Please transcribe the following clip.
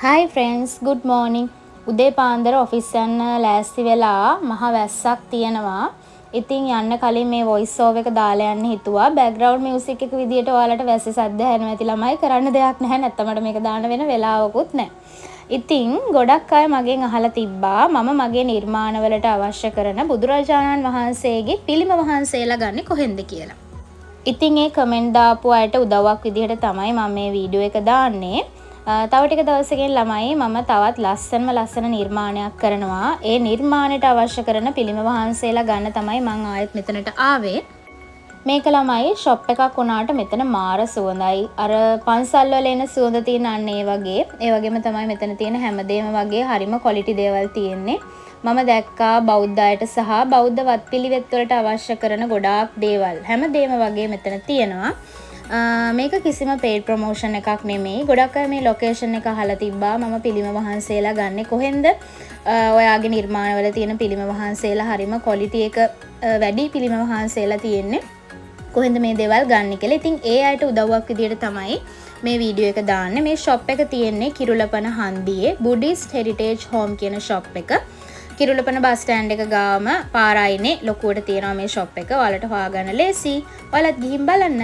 Hi friends, good morning. උදේ පාන්දර office යන්න ලෑස්ති වෙලා මහ වැස්සක් තියෙනවා. ඉතින් යන්න කලින් මේ වොයිස් ඕවර් එක දාලා යන්න හිතුවා. බෑග්ග්‍රවුන්ඩ් මියුසික් එක විදියට ඔයාලට වැස්සේ සද්ද ඇහෙනවා ඇති ළමයි කරන්න දෙයක් නැහැ. නැත්තම් මට මේක දාන්න වෙන වෙලාවකුත් නැහැ. ඉතින් ගොඩක් අය මගෙන් අහලා තිබ්බා මම මගේ නිර්මාණවලට අවශ්‍ය කරන බුදුරජාණන් වහන්සේගේ පිළිම වහන්සේලා ගන්නේ කොහෙන්ද කියලා. ඉතින් ඒ කමෙන්ට් දාපු අයට උදව්වක් විදිහට තමයි මම මේ වීඩියෝ එක දාන්නේ. තව ටික දවසකින් ළමයි මම තවත් ලස්සන නිර්මාණයක් කරනවා. ඒ නිර්මාණයට අවශ්‍ය කරන පිළිම වහන්සේලා ගන්න තමයි මම ආයෙත් මෙතනට ආවේ. මේක ළමයි ෂොප් එකක් වුණාට මෙතන මාර සුවඳයි. අර පන්සල් වල එන සුවඳ තියෙන අන්න ඒ වගේ. ඒ වගේම තමයි මෙතන තියෙන හැමදේම වගේ හරිම ක්වොලිටි දේවල් තියෙන්නේ. මම දැක්කා බෞද්ධ අයට සහ බෞද්ධ වත්පිළිවෙත් වලට අවශ්‍ය කරන ගොඩාක් දේවල් හැමදේම වගේ මෙතන තියෙනවා. මේක කිසිම පේඩ් ප්‍රොමෝෂන් එකක් නෙමෙයි. ගොඩක් අය මේ ලොකේෂන් එක අහලා තිබ්බා මම පිළිම වහන්සේලා ගන්නෙ කොහෙන්ද? ඔයාගේ නිර්මාණවල තියෙන පිළිම වහන්සේලා හරිම ක්වොලිටි එක වැඩි පිළිම වහන්සේලා තියෙන්නේ. කොහෙන්ද මේ දේවල් ගන්න කියලා. ඉතින් ඒ අයට උදව්වක් විදියට තමයි මේ වීඩියෝ එක දාන්නේ. මේ ෂොප් එක තියෙන්නේ කිරුළපන හන්දියේ බුද්දිස්ට් හෙරිටේජ් හෝම් කියන ෂොප් එක. කිරුළපන බස් ස්ටෑන්ඩ් එක ගාම පාරායිනේ ලොකුවට තියෙනවා මේ ෂොප් එක. ඔයාලට හොයාගන්න ලේසි. ඔයාලත් ගිහින් බලන්න.